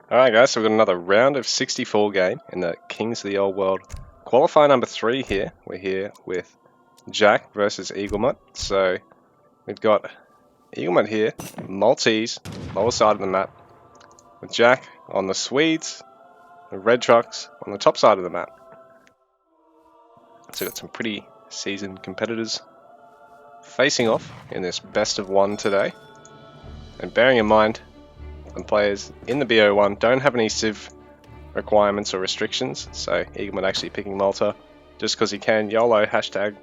Alright guys, so we've got another round of 64 game in the Kings of the Old World qualifier number 3 here. We're here with Jack versus Eaglemut. So we've got Eaglemut here, Maltese, lower side of the map, with Jack on the Swedes, the red trucks on the top side of the map. So we've got some pretty seasoned competitors facing off in this best of one today. And bearing in mind, the players in the BO1 don't have any civ requirements or restrictions, so Eaglemut actually picking Malta just because he can. YOLO hashtag.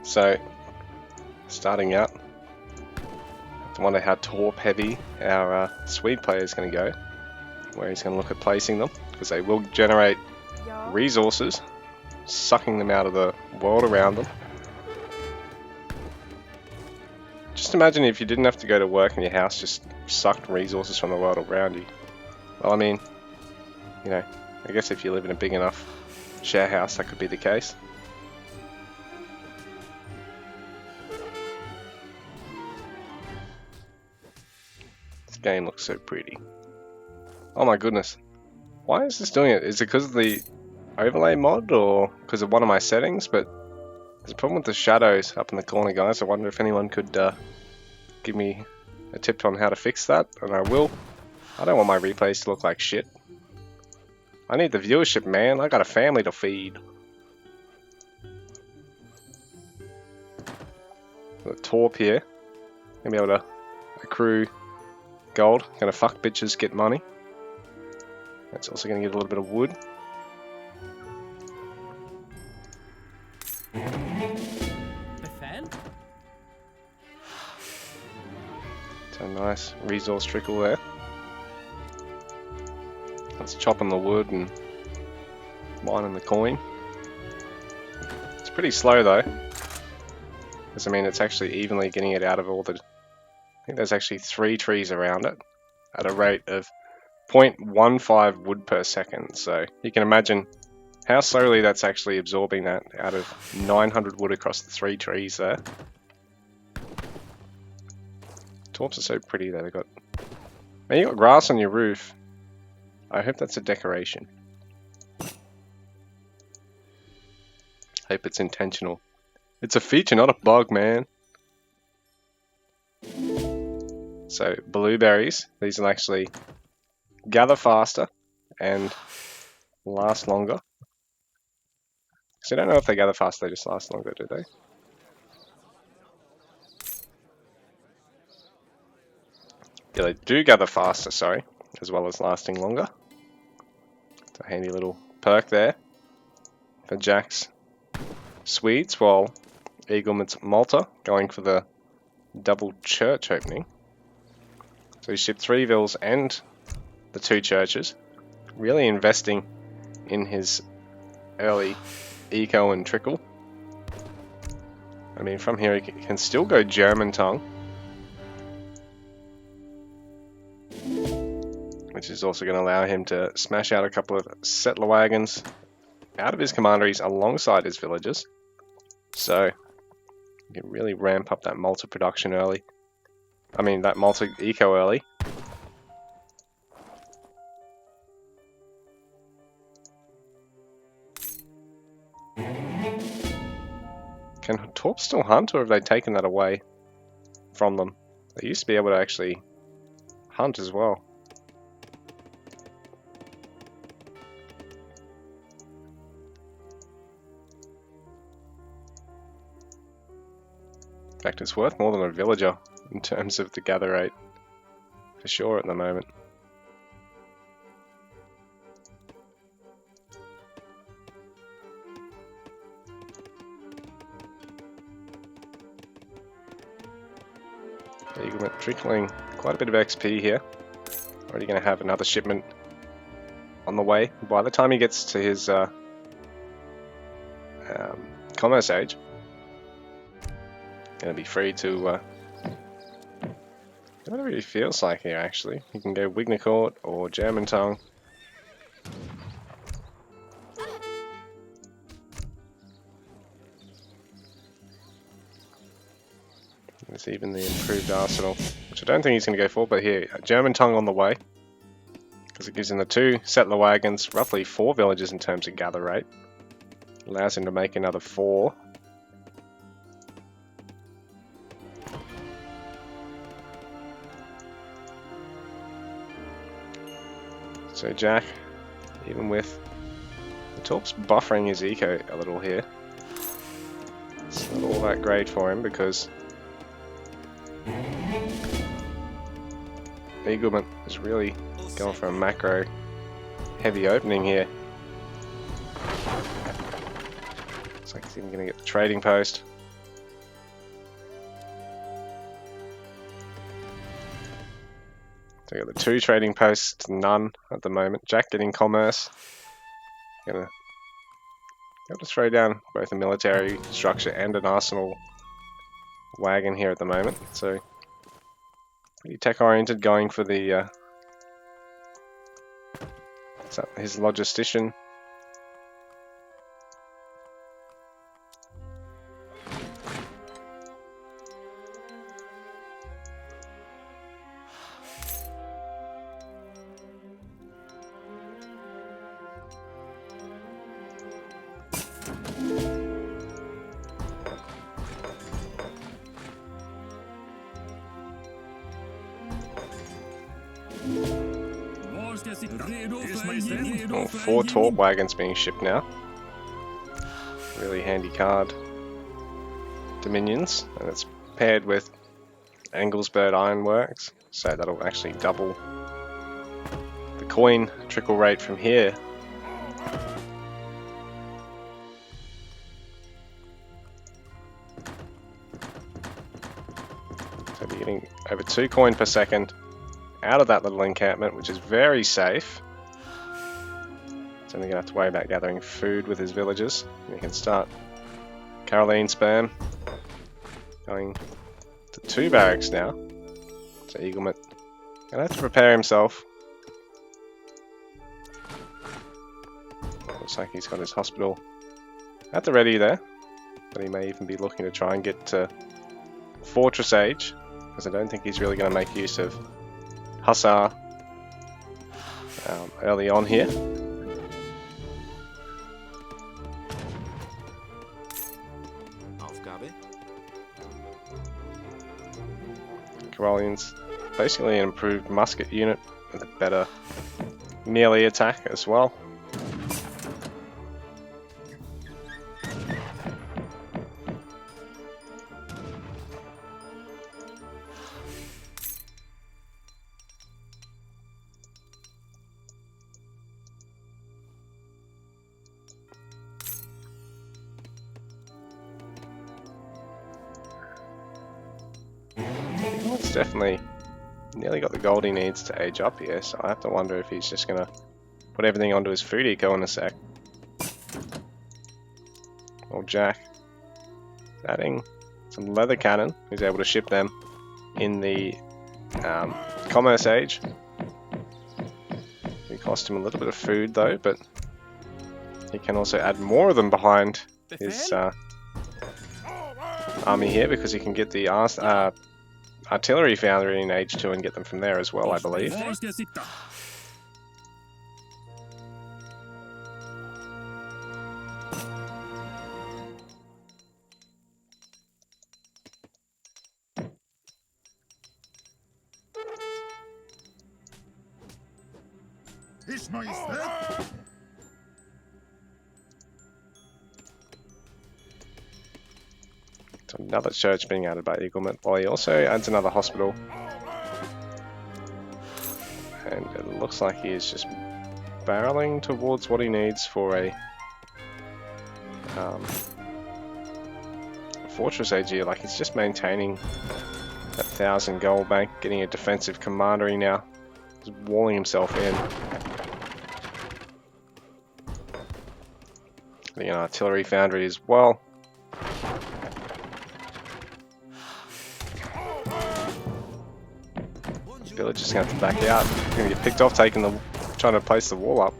So starting out, I wonder how torp heavy our Swede player is going to go, where he's going to look at placing them, because they will generate resources, sucking them out of the world around them. Just imagine if you didn't have to go to work and your house just sucked resources from the world around you. Well, I mean, you know, I guess if you live in a big enough share house, that could be the case. This game looks so pretty. Oh my goodness. Why is this doing it? Is it because of the overlay mod or because of one of my settings? But there's a problem with the shadows up in the corner, guys. I wonder if anyone could give me a tip on how to fix that, and I will. I don't want my replays to look like shit. I need the viewership, man. I got a family to feed. The torp here. Gonna be able to accrue gold. Gonna fuck bitches, get money. That's also gonna get a little bit of wood. So nice resource trickle there. Let's chop on the wood and mining the coin. It's pretty slow though, because I mean it's actually evenly getting it out of all the. I think there's actually 3 trees around it at a rate of 0.15 wood per second. So you can imagine how slowly that's actually absorbing that out of 900 wood across the 3 trees there. Torps are so pretty that they've got. Man, you got grass on your roof. I hope that's a decoration. Hope it's intentional. It's a feature, not a bug, man. So, blueberries. These will actually gather faster and last longer. So I don't know if they gather faster, they just last longer, do they? Yeah, they do gather faster, sorry, as well as lasting longer. It's a handy little perk there for Jack's Swedes, while Eaglemut's Malta going for the double church opening. So he shipped 3 vills and the 2 churches, really investing in his early eco and trickle. I mean, from here he can still go German tongue, which is also going to allow him to smash out a couple of settler wagons out of his commanderies alongside his villagers. So you can really ramp up that Malta production early. I mean, that Malta eco early. Can Torp still hunt, or have they taken that away from them? They used to be able to actually hunt as well. In fact, it's worth more than a villager in terms of the gather rate, for sure at the moment. Eaglemut trickling quite a bit of XP here. Already going to have another shipment on the way. By the time he gets to his commerce age, going to be free to whatever he feels like here. Actually, he can go Wignacourt or German tongue. There's even the improved arsenal, which I don't think he's going to go for, but here, German tongue on the way. Because it gives him the 2 settler wagons, roughly 4 villages in terms of gather rate. Allows him to make another 4. So Jack, even with the Torp's buffering his eco a little here, it's not all that great for him because Eaglemut is really going for a macro heavy opening here. Looks like he's even going to get the trading post. So we got the 2 trading posts to none at the moment. Jack getting commerce. Gonna have to throw down both a military structure and an arsenal wagon here at the moment. So pretty tech oriented, going for the his logistician. Oh, 4 Torp wagons being shipped now. Really handy card. Dominions, and it's paired with Anglesbird Ironworks, so that'll actually double the coin trickle rate from here. So we're getting over 2 coin per second out of that little encampment, which is very safe. He's only going to have to worry about gathering food with his villagers. And he can start Caroline Sperm going to 2 barracks now. So Eaglemut gonna have to prepare himself. Looks like he's got his hospital at the ready there, but he may even be looking to try and get to Fortress Age, because I don't think he's really going to make use of Hussar early on here. Carolian's basically an improved musket unit with a better melee attack as well. It's definitely nearly got the gold he needs to age up here, so I have to wonder if he's just going to put everything onto his food eco in a sec. Or Jack adding some leather cannon, he's able to ship them in the commerce age. It cost him a little bit of food though, but he can also add more of them behind his army here, because he can get the artillery foundry in Age 2 and get them from there as well, I believe. So another church being added by Eaglemut, while he also adds another hospital. And it looks like he is just barreling towards what he needs for a Fortress AG. Like, he's just maintaining that 1,000 gold bank, getting a defensive commandery now. He's walling himself in. Getting an artillery foundry as well. Village is going to have to back out. He's going to get picked off trying to place the wall up.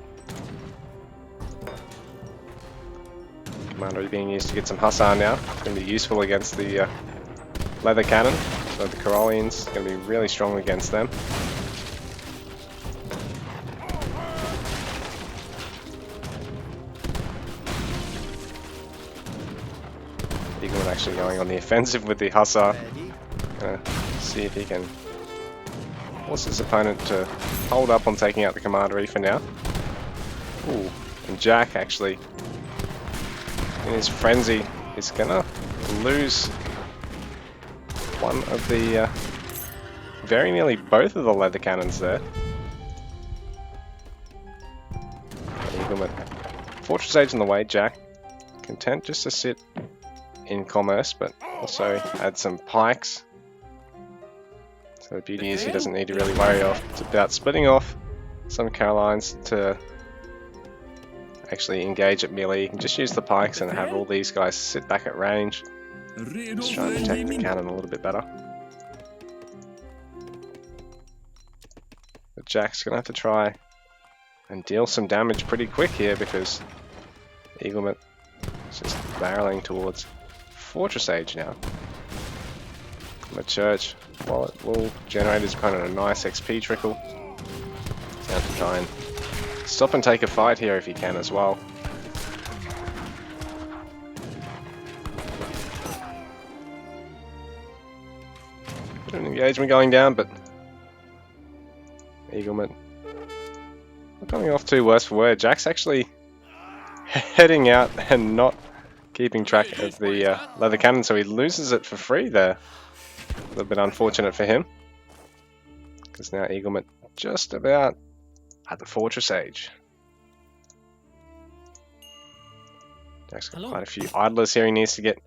Commandery being used to get some Hussar now. It's going to be useful against the leather cannon, so the Corollian's going to be really strong against them. Eaglemut actually going on the offensive with the Hussar. See if he can force his opponent to hold up on taking out the Commandery for now. Ooh, and Jack actually, in his frenzy, is gonna lose one of the, very nearly both of the leather cannons there. Eaglemut, Fortress Age in the way, Jack content just to sit in commerce, but also add some pikes. So the beauty is he doesn't need to really worry about splitting off some Carolines to actually engage at melee. You can just use the pikes and have all these guys sit back at range. Just try and protect the cannon a little bit better. But Jack's going to have to try and deal some damage pretty quick here because Eaglemut is just barreling towards Fortress Age now. The Church, while it will generate his opponent a nice XP trickle, he's going to have to try and stop and take a fight here if he can as well. Bit of an engagement going down, but Eaglemut not coming off too worse for wear. Jack's actually heading out and not keeping track of the leather cannon, so he loses it for free there. A little bit unfortunate for him, because now Eaglemut just about at the Fortress Age. Jack's got quite a few idlers here he needs to get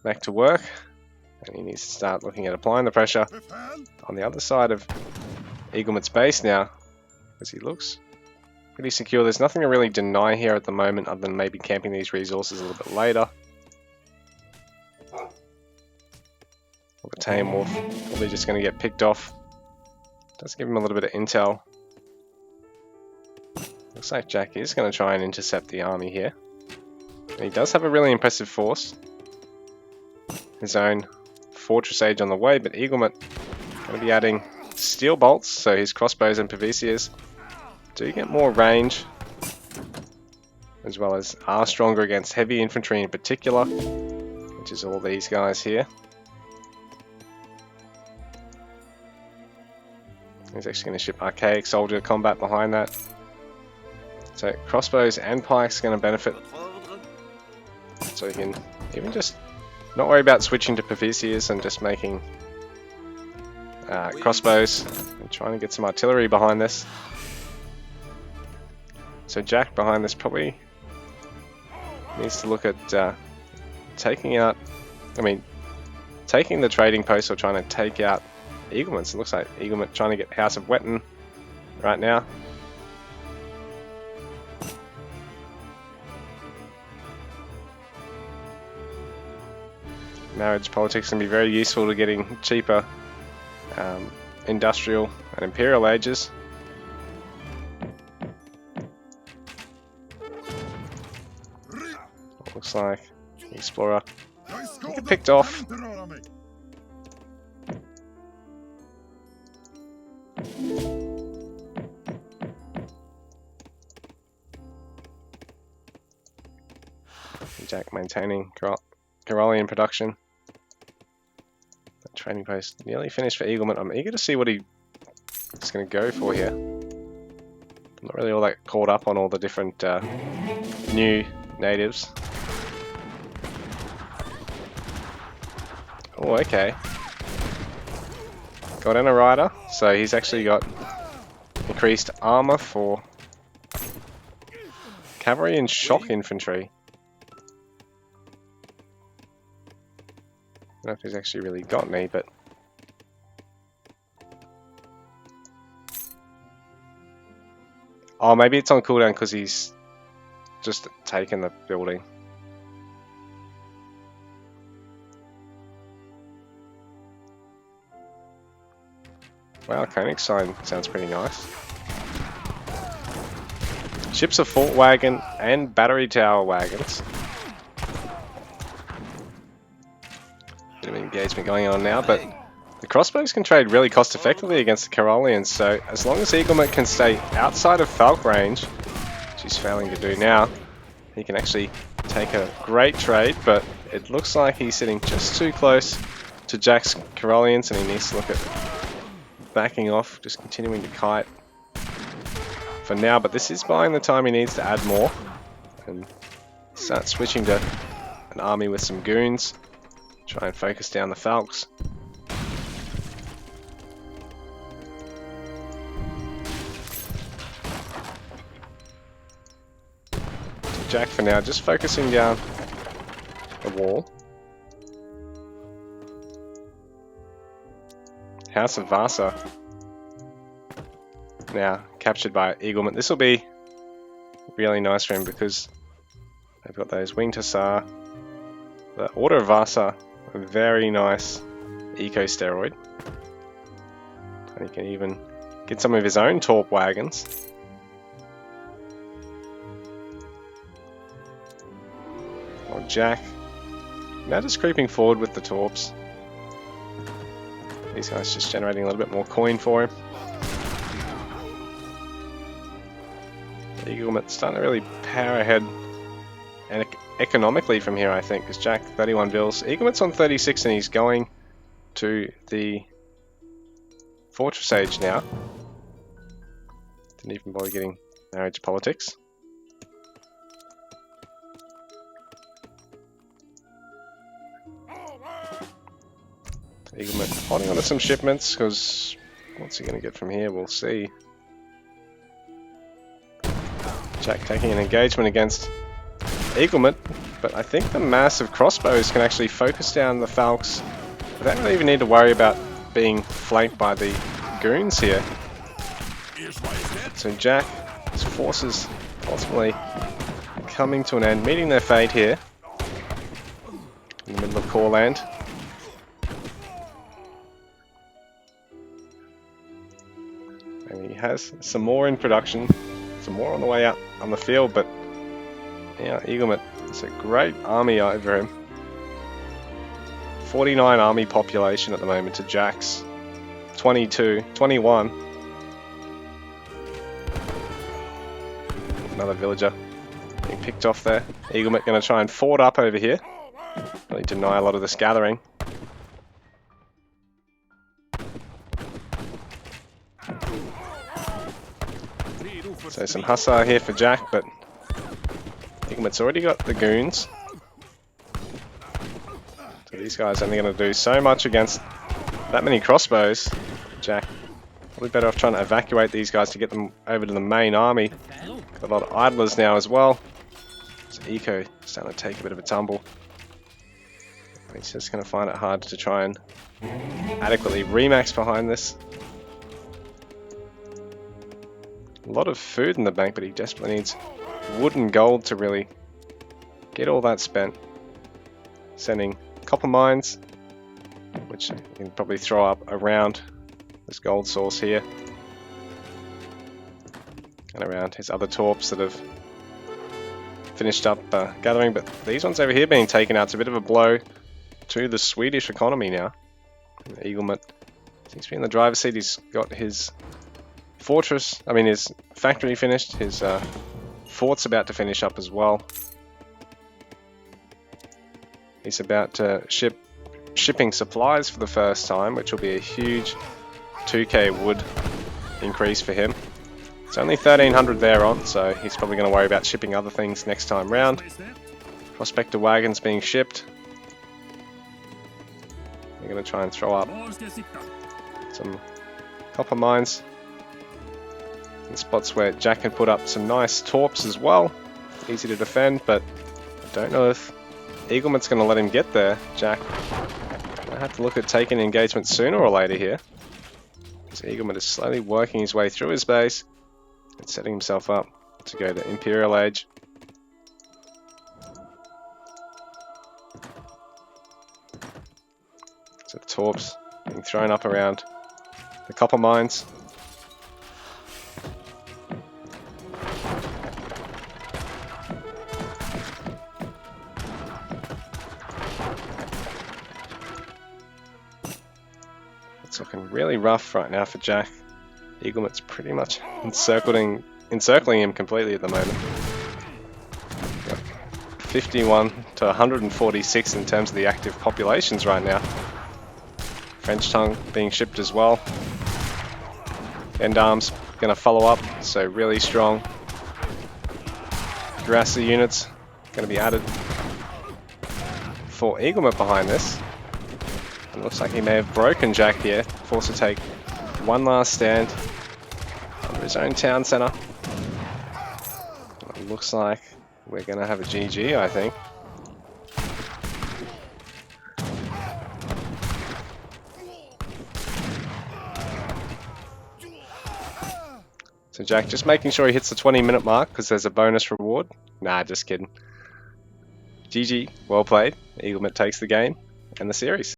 back to work, and he needs to start looking at applying the pressure on the other side of Eaglemut's base now, because he looks pretty secure. There's nothing to really deny here at the moment other than maybe camping these resources a little bit later. Or the Tame Wolf probably just going to get picked off. Does give him a little bit of intel. Looks like Jack is going to try and intercept the army here. And he does have a really impressive force. His own Fortress Age on the way, but Eaglemut going to be adding steel bolts, so his crossbows and Pavicias do get more range, as well as are stronger against heavy infantry in particular, which is all these guys here. He's actually going to ship Archaic Soldier Combat behind that. So crossbows and pikes are going to benefit. So you can even just not worry about switching to Pavicias and just making crossbows and trying to get some artillery behind this. So Jack behind this probably needs to look at taking the trading post or trying to take out Eaglemut. So it looks like Eaglemut trying to get House of Wetton right now. Marriage politics can be very useful to getting cheaper industrial and imperial ages. Looks like the Explorer get picked off. Jack maintaining Corollian production. That training post nearly finished for Eaglemut. I'm eager to see what he's going to go for here. I'm not really all that caught up on all the different new natives. Oh, okay. Got in a rider, so he's actually got increased armor for cavalry and shock infantry. I don't know if he's actually really got any, but oh, maybe it's on cooldown because he's just taken the building. Wow, Koenig's sign sounds pretty nice. Ships a fort wagon and battery tower wagons. Bit of engagement going on now, but the crossbows can trade really cost effectively against the Caroleans, so as long as Eaglemut can stay outside of Falk range, which he's failing to do now, he can actually take a great trade, but it looks like he's sitting just too close to Jack's Caroleans and he needs to look at backing off, just continuing to kite for now, but this is buying the time he needs to add more and start switching to an army with some goons, try and focus down the Falks. Jack for now, just focusing down the wall. House of Vasa now captured by Eaglemut. This will be really nice for him because they've got those Winged Hussar. The Order of Vasa, a very nice eco steroid. And he can even get some of his own Torp wagons. Jack now just creeping forward with the Torps. These guys just generating a little bit more coin for him. Eaglemut's starting to really power ahead and economically from here, I think, because Jack 31 bills. Eaglemut's on 36 and he's going to the Fortress Age now. Didn't even bother getting married to politics. Eaglemut holding on to some shipments, because what's he going to get from here? We'll see. Jack taking an engagement against Eaglemut, but I think the massive crossbows can actually focus down the Falks without really even need to worry about being flanked by the goons here. So Jack, his forces ultimately coming to an end, meeting their fate here in the middle of Coreland. And he has some more in production, some more on the way out on the field, but yeah, Eaglemut, it's a great army over him. 49 army population at the moment to Jack's 21. Another villager being picked off there. Eaglemut going to try and ford up over here. Really deny a lot of this gathering. So some Hussar here for Jack, but Eaglemut's already got the goons. So these guys are only going to do so much against that many crossbows. Jack, probably better off trying to evacuate these guys to get them over to the main army. Got a lot of idlers now as well. So Eco starting to take a bit of a tumble. He's just going to find it hard to try and adequately remax behind this. A lot of food in the bank, but he desperately needs wood and gold to really get all that spent. Sending copper mines, which you can probably throw up around this gold source here. And around his other torps that have finished up gathering, but these ones over here being taken out. It's a bit of a blow to the Swedish economy now. Eaglemut seems to be in the driver's seat. He's got his his factory finished. His fort's about to finish up as well. He's about to shipping supplies for the first time, which will be a huge 2k wood increase for him. It's only 1300 there on, so he's probably going to worry about shipping other things next time round. Prospector wagons being shipped. We're going to try and throw up some copper mines in spots where Jack can put up some nice torps as well. Easy to defend, but I don't know if Eaglemut's going to let him get there. Jack might have to look at taking engagement sooner or later here, because Eaglemut is slowly working his way through his base and setting himself up to go to Imperial Age. So the torps being thrown up around the copper mines. It's looking really rough right now for Jack. Eaglemut's pretty much encircling him completely at the moment. 51 to 146 in terms of the active populations right now. French tongue being shipped as well. End arms going to follow up, so really strong. Grasser units going to be added for Eaglemut behind this. It looks like he may have broken Jack here, forced to take one last stand under his own town centre. It looks like we're going to have a GG, I think. So Jack just making sure he hits the 20-minute mark because there's a bonus reward. Nah, just kidding. GG, well played. Eaglemut takes the game and the series.